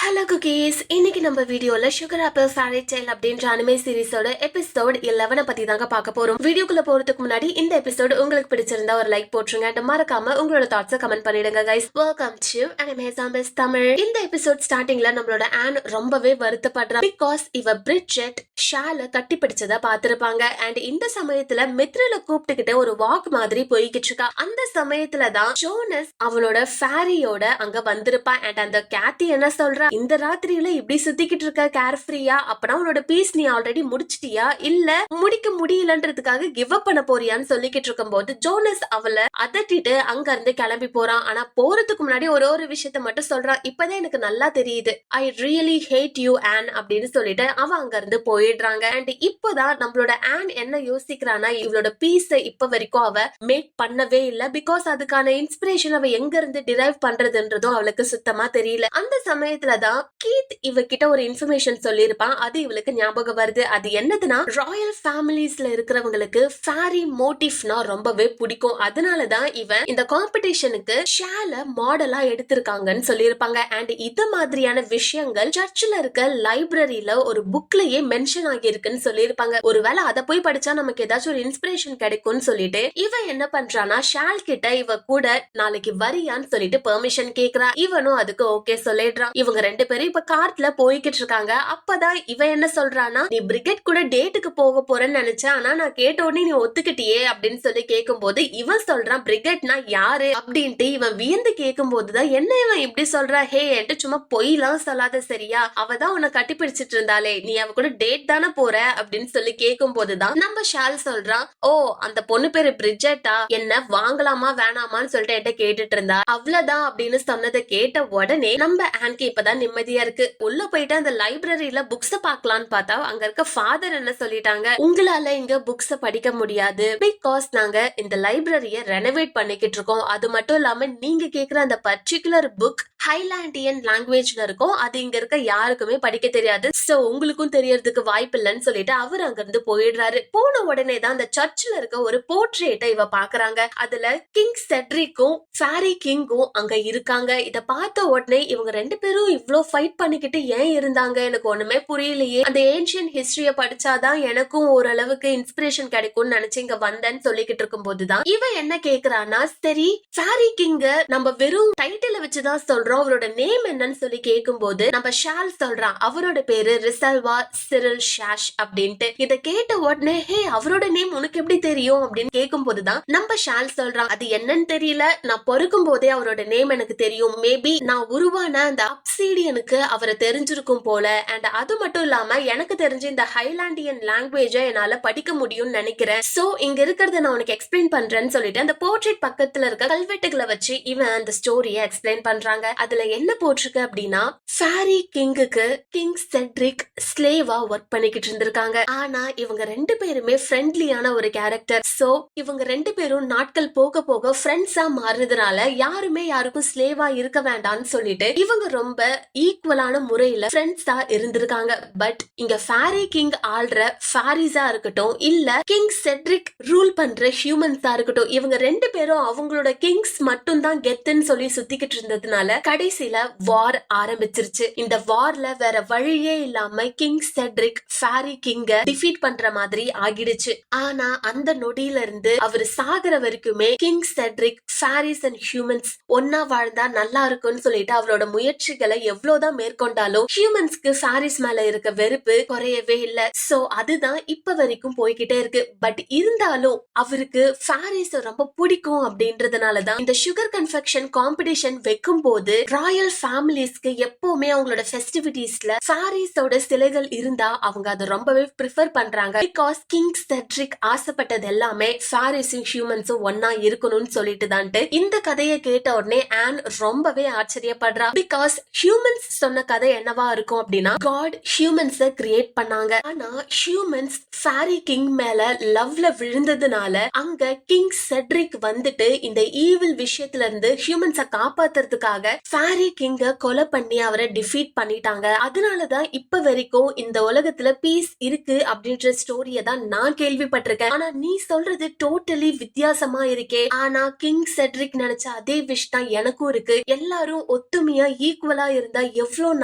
Hello cookies, இன்னைக்கு நம்ம வீடியோல சுகர் ஆப்பிள் ஃபேரி டெய்ல் அப்படின்ற அனிமே சீரிஸோட எபிசோட் 11 பத்தி தாங்க பார்க்க போறோம். வீடியோக்குள்ள போறதுக்கு முன்னாடி இந்த எபிசோட் உங்களுக்கு பிடிச்சிருந்தா ஒரு லைக் போட்டுருங்க and மறக்காம உங்களோட தாட்ஸை கமெண்ட் பண்ணிடுங்க guys. Welcome to anime zombies Tamil. இந்த எபிசோட் ஸ்டார்டிங்ல நம்மளோட ஆன் ரொம்பவே வருத்தப்படுறா பிகாஸ் இவ பிரிட்ஜெட் ஷால கட்டி பிடிச்சத பாத்திருப்பாங்க அண்ட் இந்த சமயத்துல மித்ரல கூப்பிட்டுக்கிட்டு ஒரு வாக் மாதிரி போய்கிட்டு இருக்கா. அந்த சமயத்துல தான் ஜோனஸ் அவளோட ஃபேரியோட அங்க வந்திருப்பா அண்ட் அந்த கேத்தி என்ன சொல்ற, இந்த ராத்திரியில இப்படி சுத்திக்கிட்டு இருக்க கேர்ஃப்ரீயா, அப்பனா உன்னோட பீஸ் நீ ஆல்ரெடி முடிச்சிட்டியா இல்ல முடிக்க முடியலன்றதுக்காக கிவ் அப் பண்ண போறியான்னு சொல்லிக்கிட்டு இருக்கும் போது ஜோனஸ் அவளை அதட்டிட்டு அங்க இருந்து கிளம்பி போறான். ஆனா போறதுக்கு முன்னாடி ஒரு விஷயத்த மட்டும் சொல்றான். இப்பதான் எனக்கு நல்லா தெரியுது, I really hate you on அப்படின்னு சொல்லிட்டு அவன் அங்க இருந்து போயிடுறாங்க. அண்ட் இப்போதான் நம்மளோட ஆன் என்ன யோசிக்கிறானா, இவளோட பீஸ் இப்ப வரைக்கும் அவ மேக் பண்ணவே இல்ல பிகாஸ் அதுக்கான இன்ஸ்பிரேஷன் அவ எங்க இருந்து டிரைவ் பண்றதுன்றதும் அவளுக்கு சுத்தமா தெரியல. அந்த சமயத்துல தான் கீத் இவகிட்ட ஒரு இன்ஃபர்மேஷன் சொல்லியிருப்பான். அது இவளுக்கு ஞாபகம் வருது. அது என்னதுன்னா, ராயல் ஃபேமிலிஸ்ல இருக்கிறவங்களுக்கு ஃபேரி மோட்டிவ்னா ரொம்பவே பிடிக்கும். அதனாலதான் இவன் இந்த காம்படிஷனுக்கு ஷால மாடலா எடுத்திருக்காங்கன்னு சொல்லியிருப்பாங்க. அண்ட் இது மாதிரியான விஷயங்கள் சர்ச்சில் இருக்க லைப்ரரியில ஒரு புக்லயே மென்ஷன் ஆகியிருக்குன்னு சொல்லியிருப்பாங்க. ஒருவேளை அதை போய் படிச்சா நமக்கு ஏதாச்சும் ஒரு இன்ஸ்பிரேஷன் கிடைக்கும்னு சொல்லிட்டு இவன் என்ன பண்றானா, ஷால் கிட்ட இவ கூட நாளைக்கு வரியான்னு சொல்லிட்டு பெர்மிஷன் கேக்குறா. இவனும் அதுக்கு ஓகே சொல்லிடுறான். இவங்க ரெண்டு பேரும் இப்ப கார்ட்ல போய்கிட்டு இருக்காங்க. அப்பதான் இவன் என்ன சொல்றானா, நீ பிரிகெட் கூட டேட்டுக்கு போக போறேன்னு நினைச்சேன், ஆனா நான் கேட்ட உடனே நீ ஒத்துக்கிட்டியே அப்படின்னு சொல்லி கேட்கும் போது இவன் சொல்றான், பிரிகெட்னா யாரு அப்படின்ட்டு. இவன் வியந்து கேட்கும் போதுதான் என்ன இவன் இப்படி சொல்றா, ஹே என்கிட்ட சும்மா பொய்லாம் சொல்லாத சரியா, அவதான் உன்னை கட்டி பிடிச்சிட்டு இருந்தாலே, நீ அவ கூட டேட் தானே போற அப்படின்னு சொல்லி கேட்கும் போதுதான் நம்ம ஷால் சொல்றான், ஓ அந்த பொண்ணு பேரு பிரிஜெட்டா, என்ன வாங்கலாமா வேணாமான்னு சொல்லிட்டு என்கிட்ட கேட்டுட்டு இருந்தா, அவ்வளவுதான் அப்படின்னு சொன்னதை கேட்ட உடனே நம்ம ஆன்கி இப்பதான் நிம்மதியா இருக்கு. உள்ள போயிட்டு அந்த லைப்ரரியில புக்ஸ் பாக்கலான்னு பார்த்தா அங்க இருக்க ஃபாதர் என்ன சொல்லிட்டாங்க, உங்களால இங்க புக்ஸ் படிக்க முடியாது பிகாஸ் நாங்க இந்த லைப்ரரிய ரெனோவேட் பண்ணிக்கிட்டு இருக்கோம். அது மட்டும் இல்லாம நீங்க கேக்குற அந்த பர்டிகுலர் புக் ஹைலாண்டியன் லாங்குவேஜ்ல இருக்கும், அது இங்க இருக்க யாருக்குமே படிக்க தெரியாது, சோ உங்களுக்கும் தெரியறதுக்கு வாய்ப்பு இல்லைன்னு சொல்லிட்டு அவர் அங்க இருந்து போயிடுறாரு. போன உடனே தான் அந்த சர்ச்சில் இருக்க ஒரு போர்ட்ரேட்டை இவ பாக்குறாங்க. அதுல கிங் செட்ரிக்கும் ஃபேரி கிங்கும் அங்க இருக்காங்க. இத பார்த்த உடனே இவங்க ரெண்டு பேரும் இவ்ளோ ஃபைட் பண்ணிக்கிட்டு ஏன் இருந்தாங்க எனக்கு ஒண்ணுமே புரியலையே, அந்த ஏன்ஷியன் ஹிஸ்டரிய படிச்சாதான் எனக்கும் ஓரளவுக்கு இன்ஸ்பிரேஷன் கிடைக்கும்னு நினைச்சு இங்க வந்தேன்னு சொல்லிக்கிட்டு இருக்கும் போதுதான் இவ என்ன கேக்குறானா, சரி ஃபேரி கிங்க நம்ம வெறும் டைட்டில வச்சுதான் சொல்றோம், அவரோட நேம் என்னன்னு சொல்லி கேட்கும் போது நம்ம ஷால் சொல்றான், அவரோட பேரு ரிசல்வா சிரில் ஷாஷ் அப்படின்ட்டு. இத கேட்ட உடனே ஹே அவரோட நேம் உனக்கு எப்படி தெரியும் அப்படின்னு கேட்கும் போதுதான் நம்ம ஷால் சொல்றான், அது என்னன்னு தெரியல, நான் பொறுக்கும் போதே அவரோட நேம் எனக்கு தெரியும், மேபி நான் உருவான அந்த அப்சீடியனுக்கு அவரை தெரிஞ்சிருக்கும் போல, அண்ட் அது மட்டும் இல்லாம எனக்கு தெரிஞ்ச இந்த ஹைலாண்டியன் லாங்குவேஜ என்னால படிக்க முடியும்னு நினைக்கிறேன், சோ இங்க இருக்கிறத நான் உனக்கு எக்ஸ்பிளைன் பண்றேன்னு சொல்லிட்டு அந்த போர்ட்ரேட் பக்கத்துல இருக்க கல்வெட்டுகளை வச்சு இவன் அந்த ஸ்டோரியை எக்ஸ்பிளைன் பண்றாங்க. அதுல என்ன போட்டிருக்கு அப்படின்னா, ஃபேரி கிங்குக்கு கிங் செட்ரிக் ஸ்லேவா ஒர்க் பண்ணிக்கிட்டு இருந்திருக்காங்க. ஆனா இவங்க ரெண்டு பேருமே ஃப்ரெண்ட்லியான ஒரு கேரக்டர், சோ இவங்க ரெண்டு பேரும் நாட்கள் போக போக ஃப்ரெண்ட்ஸா மாறுறதுனால யாருமே யாருக்கும் ஸ்லேவா இருக்க வேண்டாம்னு சொல்லிட்டு இவங்க ரொம்ப ஈக்குவலான முறையில ஃப்ரெண்ட்ஸா இருந்திருக்காங்க. பட் இங்க ஃபேரி கிங் ஆள்ற ஃபேரிஸா இருக்கட்டும் இல்ல கிங் செட்ரிக் ரூல் பண்ற ஹியூமன்ஸா இருக்கட்டும், இவங்க ரெண்டு பேரும் அவங்களோட கிங்ஸ் மட்டும் தான் கெத்துன்னு சொல்லி சுத்திக்கிட்டு இருந்ததுனால கடைசியில வார் ஆரம்பிச்சிருச்சு. இந்த வார்ல வேற வழியே இல்லாம கிங் செட்ரிக் ஃபேரி கிங்க டிஃபீட் பண்ற மாதிரி ஆகிடுச்சு. ஆனா அந்த நொடியில இருந்து அவர் சாகுற வரைக்குமே king Cedric Faris and humans ஒன்னா வாழ்ந்தா நல்லா இருக்கும்னு சொல்லிட்டு அவரோட முயற்சிகளை எவ்வளவுதான் மேற்கொண்டாலும் ஹியூமன்ஸ்க்கு ஃபேரிஸ் மேல இருக்க வெறுப்பு குறையவே இல்ல. சோ அதுதான் இப்ப வரைக்கும் போய்கிட்டே இருக்கு. பட் இருந்தாலும் அவருக்கு ஃபேரிஸ் ரொம்ப பிடிக்கும் அப்படின்றதுனாலதான் இந்த சுகர் கன்ஃபெக்ஷன் காம்படிஷன் வைக்கும் போது ராயல் ஃபேமிலிஸ்க்கு எப்பவுமே அவங்களோட ஃபெஸ்டிவிட்டிஸ்ல ஃபேரிஸோட சிலைகள் இருந்தா அவங்க அதை ரொம்பவே ப்ரிஃபர் பண்றாங்க. பிகாஸ் கிங் செட்ரிக் ஆசைப்பட்டது எல்லாமே ஃபேரிஸும் ஹியூமன்ஸும் ஒன்னா இருக்கணும்னு சொல்லிட்டு தான்ட்டு இந்த கதையை கேட்ட உடனே ஆன் ரொம்பவே ஆச்சரியப்படுறா. பிகாஸ் ஹியூமன்ஸ் சொன்ன கதை என்னவா இருக்கும் அப்படின்னா, காட் ஹியூமன்ஸ கிரியேட் பண்ணாங்க, ஆனா ஹியூமன்ஸ் ஃபேரி கிங் மேல லவ்ல விழுந்ததுனால அங்க கிங் செட்ரிக் வந்துட்டு இந்த ஈவில் விஷயத்துல இருந்து ஹியூமன்ஸ காப்பாத்துறதுக்காக ஃபேரி கிங்க கொலை பண்ணி அவரை டிஃபீட் பண்ணிட்டாங்க. அதனாலதான் இப்ப வரைக்கும் இந்த உலகத்துல பீஸ் இருக்கு அப்படின்ற ஸ்டோரிய தான் நான் கேள்விப்பட்டிருக்கேன். ஆனா நீ சொல்றது டோட்டலி வித்தியாசமா இருக்கே. ஆனா கிங் செட்ரிக் நினைச்ச அதே விஷ் தான் எனக்கும் இருக்கு. எல்லாரும் ஒத்துமையா ஈக்குவலா இருந்தா எவ்வளவு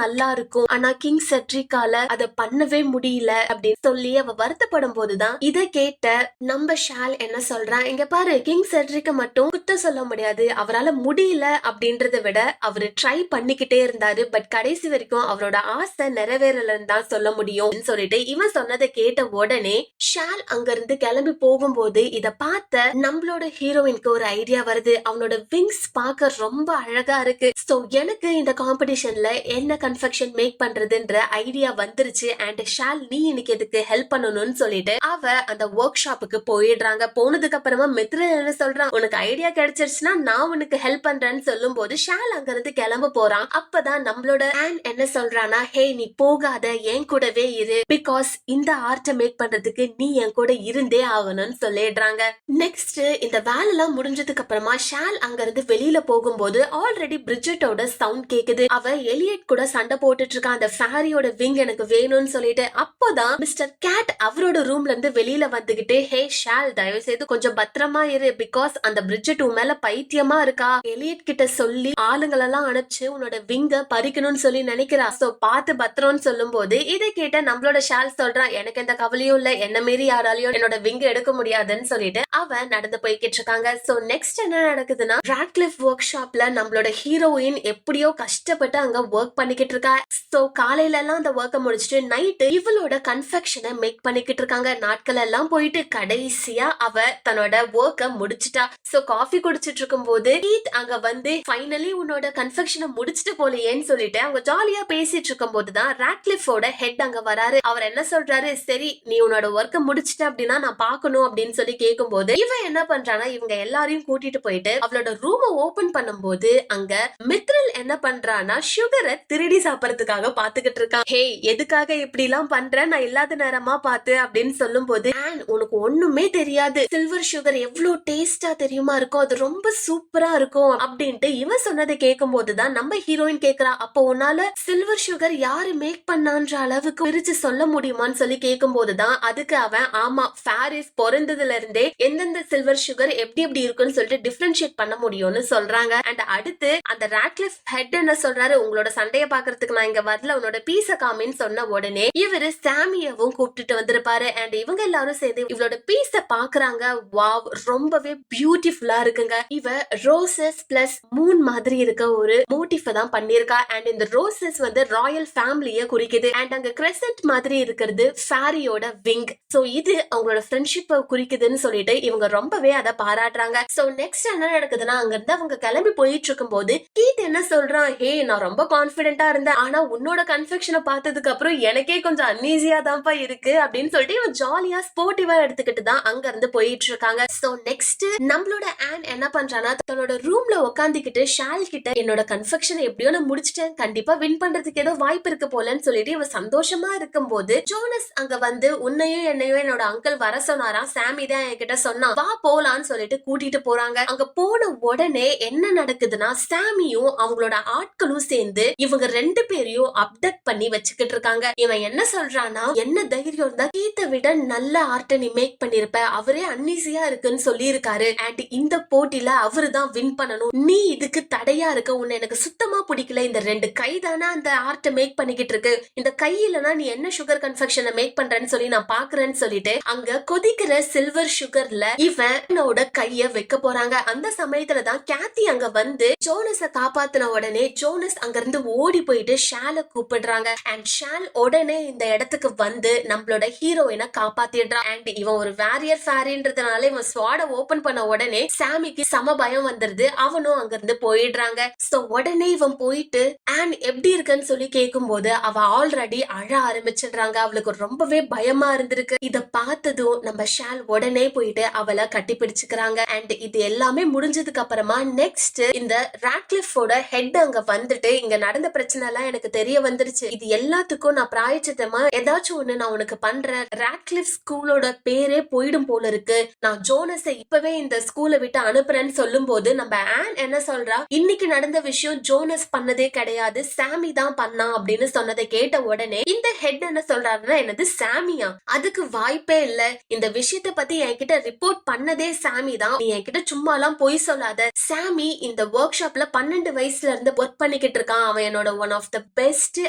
நல்லா இருக்கும். ஆனா கிங் செட்ரிக்கால அதை பண்ணவே முடியல அப்படின்னு சொல்லி அவ வருத்தப்படும் போதுதான் இத கேட்ட நம்ம ஷால் என்ன சொல்றான், இங்க பாரு கிங் செட்ரிக்க மட்டும் குத்த சொல்ல முடியாது, அவரால முடியல அப்படின்றத விட அவரு ட்ரை பண்ணிக்கிட்டே இருந்தாரு. பட் கடைசி வரைக்கும் அவரோட ஆசை நிறைவேறலன்னு தான் சொல்ல முடியும் சொல்லிட்டு இவன் சொன்னதை கேட்ட உடனே ஷால் அங்க இருந்து கிளம்பி போகும்போது இத பார்த்த நம்மளோட ஹீரோயினுக்கு ஒரு ஐடியா வருது. அவனோட விங்ஸ் பார்க்க ரொம்ப அழகா இருக்கு. சோ எனக்கு இந்த காம்படிஷன்ல என்ன கன்ஃபெக்ஷன் மேக் பண்றதுன்ற ஐடியா வந்துருச்சு. அண்ட் ஷால் நீ இன்னைக்கு எதுக்கு ஹெல்ப் பண்ணணும்னு சொல்லிட்டு அவ அந்த ஒர்க் ஷாப்புக்கு போயிடுறாங்க. போனதுக்கு அப்புறமா மித்ரன் என்ன சொல்றான், உனக்கு ஐடியா கிடைச்சிருச்சுன்னா நான் உனக்கு ஹெல்ப் பண்றேன்னு சொல்லும் போது ஷால் அங்க இருந்து கிளம்ப போறான். அப்பதான் நம்மளோட ஆன் என்ன சொல்றானா, ஹே நீ போகாத, என் கூடவே இரு, பிகாஸ் இந்த ஆர்ட்டை மேக் பண்றதுக்கு நீ என் கூட இருந்தே ஆகணும்னு சொல்லிடுறாங்க. நெக்ஸ்ட் இந்த வேலை எல்லாம் முடிஞ்சதுக்கு அப்புறமா ஷால் அங்க இருந்து வெளியில போகும்போது ஆல்ரெடி பிரிட்ஜெட்டோட சவுண்ட் கேக்குது. அவ எலியட் கூட சண்டை போட்டுட்டு இருக்கா, அந்த ஃபேரியோட விங் எனக்கு வேணும்னு சொல்லிட்டு. அப்போதான் மிஸ்டர் கேட் அவரோட ரூம்ல இருந்து வெளியில வந்துகிட்டு, ஹே ஷால் தயவு செய்து கொஞ்சம் பத்திரமா இரு, பிகாஸ் அந்த பிரிட்ஜெட் உன் மேல பைத்தியமா இருக்கா, எலியட் கிட்ட சொல்லி ஆளுங்களெல்லாம் அனுப்பிச்சு உன்னோட விங்க பறிக்கணும்னு சொல்லி நினைக்கிறா, சோ பாத்து பத்திரம்னு சொல்லும் போது இதை கேட்ட நம்மளோட ஷால் சொல்றான், எனக்கு எந்த கவலையும் இல்ல, என்ன மீறி யாராலையும் என்னோட விங்க எடுக்க முடியாதுன்னு சொல்லிட்டு அவ நடந்து போய்கிட்டு இருக்காங்க. சோ நெக்ஸ்ட் என்ன நடக்குதுன்னா, ராட்க்ளிஃப் ஒர்க் ஷாப்ல நம்மளோட ஹீரோயின் எப்படியோ கஷ்டப்பட்டு அங்க ஒர்க் பண்ணிக்கிட்டு இருக்கா. சோ காலையில எல்லாம் அந்த ஒர்க்க முடிச்சுட்டு நைட்டு இவளோட கன்ஃபெக்ஷனை மேக் பண்ணிக்கிட்டு இருக்காங்க. நாட்கள் எல்லாம் போயிட்டு கடைசியா அவ தன்னோட ஒர்க்க முடிச்சிட்டா. சோ காஃபி குடிச்சிட்டு இருக்கும் போது கீத் அங்க வந்து ஃபைனலி உன்னோட கன்ஃபெக்ஷனை முடிச்சிட்டு போலியேன்னு சொல்லிட்டு அவங்க ஜாலியா பேசிட்டு இருக்கும் போதுதான் ராட்க்ளிஃபோட ஹெட் அங்க வராரு. அவர் என்ன சொல்றாரு, சரி நீ உன்னோட ஒர்க்க முடிச்சிட்ட அப்படின்னா நான் பாக்கணும் அப்படின்னு சொல்லி கேட்கும் போது இவன் என்ன பண்றானா, இவங்க எல்லாரையும் கூட்டிட்டு போயிட்டு அவளோட ரூமை ஓபன் பண்ணும்போது அங்க மித்ரல் என்ன பண்றானா சுகரை திருடி சாப்பிடறதுக்காக பாத்துக்கிட்டு இருக்கான். ஹே எதுக்காக இப்படி எல்லாம் பண்ற, நான் இல்லாத நேரமா பாத்து அப்படின்னு சொல்லும் போது, உனக்கு ஒண்ணுமே தெரியாது, சில்வர் சுகர் எவ்வளவு டேஸ்டா தெரியுமா இருக்கும், அது ரொம்ப சூப்பரா இருக்கும் அப்படின்ட்டு இவன் சொன்னதை கேட்கும் போதுதான் நம்ம ஹீரோயின் கேக்குறா, அப்போ உன்னால சில்வர் சுகர் யாரு மேக் பண்ணான்ற அளவுக்கு பிரிச்சு சொல்ல முடியுமான்னு சொல்லி கேட்கும் போதுதான் அதுக்கு அவன், ஆமா பாரிஸ் பிறந்ததுல இருந்தே எந்தெந்த சில்வர் சுகர் எப்படி எப்படி இருக்குன்னு சொல்லிட்டு டிஃபரன்ஷியேட் பண்ண முடியும்னு சொல்றாங்க. அண்ட் அடுத்து அந்த ராட்க்ளிஃப் ஹெட் என்ன சொல்றாரு, உங்களோட சண்டைய பாக்குறதுக்கு நான் இங்க வரல, உன்னோட பீஸ காமின்னு சொன்ன உடனே இவரு சாமியவும் கூப்பிட்டுட்டு வந்திருப்பாரு. அண்ட் இவங்க எல்லாரும் சேர்ந்து இவளோட பீஸ பாக்குறாங்க. வாவ் ரொம்பவே பியூட்டிஃபுல்லா இருக்குங்க. இவ ரோசஸ் பிளஸ் மூன் மாதிரி இருக்க ஒரு மோட்டிஃப தான் பண்ணிருக்கா. அண்ட் இந்த ரோசஸ் வந்து ராயல் ஃபேமிலிய குறிக்குது. அண்ட் அங்க கிரெசன்ட் மாதிரி இருக்கிறது ஃபேரியோட விங். சோ இது அவங்களோட ஃப்ரெண்ட்ஷிப்பை குறிக்குதுன்னு சொல்லிட்டு இவங்க ரொம்பவே அதை பாராட்டுறாங்க. சோ நெக்ஸ்ட் என்ன நடக்குதுன்னா, அங்க இருந்து அவங்க கிளம்பி போயிட்டு இருக்கும் போது கீத் என்ன சொல்றான், ஹே நான் ரொம்ப கான்பிடென்டா இருந்தேன், ஆனா உன்னோட கன்ஃபெக்ஷனை பார்த்ததுக்கு அப்புறம் எனக்கே கொஞ்சம் அன்ஈஸியா தான்ப்பா இருக்கு அப்படின்னு சொல்லிட்டு இவன் ஜாலியா ஸ்போர்ட்டிவா எடுத்துக்கிட்டு தான் அங்க இருந்து போயிட்டு இருக்காங்க. சோ நெக்ஸ்ட் நம்மளோட ஆன் என்ன பண்றானா, தன்னோட ரூம்ல உட்காந்துக்கிட்டு ஷால் கிட்ட என்னோட கன்ஃபெக்ஷனை எப்படியோ நான் முடிச்சிட்டேன், கண்டிப்பா வின் பண்றதுக்கு ஏதோ வாய்ப்பு இருக்கு போலன்னு சொல்லிட்டு இவன் சந்தோஷமா இருக்கும் போது ஜோனஸ் அங்க வந்து உன்னையும் என்னையும் என்னோட அங்கிள் வர சொன்னாராம், சாமி தான் என்கிட்ட சொன்னா, வா போலான்னு சொல்லிட்டு கூட்டிட்டு போறாங்க. அங்க போன உடனே என்ன நடக்குதுன்னா, சாமியும் அவங்களோட ஆட்களும் சேர்ந்து இவங்க ரெண்டு பேரையும் அப்டக்ட் பண்ணி வச்சுக்கிட்டு இருக்காங்க. இவன் என்ன சொல்றானா, என்ன தைரியம் இருந்தா கீத்தை விட நல்ல ஆர்ட்டை நீ மேக் பண்ணிருப்ப, அவரே அன்ஈஸியா இருக்குன்னு சொல்லி இருக்காரு. அண்ட் இந்த போட்டியில அவரு தான் வின் பண்ணணும், நீ இதுக்கு தடையா இருக்க, உன்னை எனக்கு சுத்தமா பிடிக்கல, இந்த ரெண்டு கை தானே அந்த ஆர்ட்டை மேக் பண்ணிக்கிட்டு இருக்கு, இந்த கை இல்லனா நீ என்ன சுகர் கன்ஃபெக்ஷனை மேக் பண்றேன்னு சொல்லி நான் பாக்குறேன்னு சொல்லிட்டு அங்க கொதிக்கிற சில்வர் சுகர்ல இவனோட கைய வைக்க போறாங்க. அந்த சமயத்துல தான் கேத்தி அங்க வந்து ஜோனஸ காப்பாத்தின உடனே ஜோனஸ் அங்க இருந்து ஓடி போயிட்டு ஷால கூப்பிடுறாங்க. அண்ட் ஷால் உடனே இந்த இடத்துக்கு வந்து நம்மளோட ஹீரோயினை காப்பாத்திடுறான். அண்ட் இவன் ஒரு வேரியர் ஃபேரின்றதுனால இவன் ஸ்வாட ஓபன் பண்ண உடனே சாமிக்கு சம பயம் வந்துருது, அவனும் அங்க இருந்து போயிடுறாங்க. சோ உடனே இவன் போயிட்டு ஆன் எப்படி இருக்குன்னு சொல்லி கேட்கும் போது அவ ஆல்ரெடி அழ ஆரம்பிச்சிடுறாங்க. அவளுக்கு ரொம்பவே பயமா இருந்திருக்கு. இத பார்த்ததும் நம்ம ஷால் உடனே போயிட்டு அவளை கட்டி பிடிச்சுக்கிறாங்க. அண்ட் இது எல்லாமே முடிஞ்சதுக்கு அப்புறமா நெக்ஸ்ட் இந்த ராட்க்ளிஃபோட ஹெட் அங்க வந்துட்டு, இங்க நடந்த பிரச்சனை எல்லாம் எனக்கு தெரிய வந்துருச்சு, இது எல்லாத்துக்கும் நான் பிராயச்சித்தமா ஏதாச்சும் ஒண்ணு நான் உனக்கு பண்றேன், ராட்க்ளிஃப் ஸ்கூலோட பேரே போயிடும் போல இருக்கு, நான் ஜோனஸை இப்பவே இந்த ஸ்கூலை விட்டு அனுப்புறேன்னு சொல்லும் போது நம்ம ஆன் என்ன சொல்றா, இன்னைக்கு நடந்த நடந்த விஷயம் ஜோனஸ் பண்ணதே கிடையாது, சாமி தான் பண்ணா அப்படின்னு சொன்னதை கேட்ட உடனே இந்த ஹெட் என்ன சொல்றாருன்னா, என்னது சாமியா? அதுக்கு வாய்ப்பே இல்ல, இந்த விஷயத்த பத்தி என்கிட்ட ரிப்போர்ட் பண்ணதே சாமி தான், நீ என்கிட்ட சும்மாலாம் பொய் சொல்லாத. சாமி இந்த ஒர்க் ஷாப்ல 12 வயசுல இருந்து ஒர்க் பண்ணிக்கிட்டு இருக்கான், அவன் என்னோட ஒன் ஆஃப் த பெஸ்ட்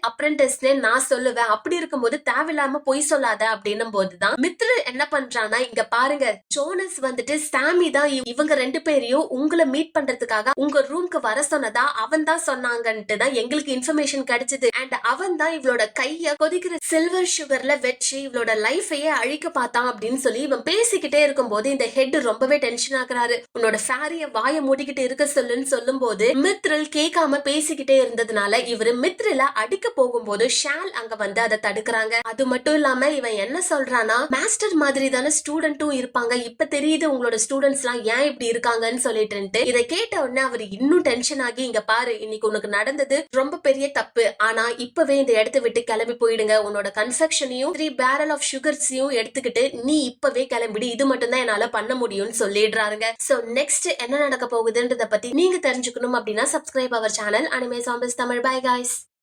அப்ரெண்டிஸ்னே நான் சொல்லுவேன், அப்படி இருக்கும்போது தேவையில்லாம பொய் சொல்லாத அப்படின்னும் போதுதான் மித்ரல் என்ன பண்றானா, இங்க பாருங்க ஜோனஸ் வந்துட்டு சாமி தான் இவங்க 2 பேரையும் உங்களை மீட் பண்றதுக்காக உங்க ரூம்க்கு வர சொன்னதா அவன் தான் சொன்னாங்கன்ட்டு தான் எங்களுக்கு இன்ஃபர்மேஷன் கிடைச்சது. அண்ட் அவன் தான் இவளோட கைய கொதிக்கிற சில்வர் சுகர்ல வச்சு இவளோட லைஃபையே அழிக்க பார்த்தான் அப்படின்னு சொல்லி இவன் பேசிக்கிட்டே இருக்கும் போது இந்த ஹெட் ரொம்பவே டென்ஷன் ஆகுறாரு. உன்னோட ஃபேரிய வாய மூடிக்கிட்டு இருக்க சொல்லுன்னு சொல்லும் போது மித்ரல் கேட்காம பேசிக்கிட்டே இருந்ததுனால இவரு மித்ரல அடிக்க போகும்போது ஷால் அங்க வந்து அதை தடுக்கிறாங்க. அது மட்டும் இல்லாம இவன் என்ன சொல்றானா, மாஸ்டர் மாதிரி தானே ஸ்டூடெண்ட்டும் இருப்பாங்க, இப்ப தெரியுது உங்களோட ஸ்டூடெண்ட்ஸ் எல்லாம் ஏன் இப்படி இருக்காங்கன்னு சொல்லிட்டு இதை கேட்ட உடனே அவர் இன்னும் டென்ஷன் ஆகி, இங்க பாரு இன்னைக்கு உனக்கு நடந்தது ரொம்ப பெரிய தப்பு, ஆனா இப்பவே இந்த இடத்தை விட்டு கிளம்பி போயிடுங்க, உன்னோட கன்ஃபெக்ஷனையும் 3 பேரல் ஆஃப் சுகர்ஸையும் எடுத்துக்கிட்டு நீ இப்பவே கிளம்பிடு, இது மட்டும் தான் என்னால பண்ண முடியும்னு சொல்லிடுறாருங்க. சோ நெக்ஸ்ட் என்ன நடக்க போகுதுன்றத பத்தி நீங்க தெரிஞ்சுக்கணும் அப்படின்னா subscribe our channel anime zombies Tamil. Bye guys.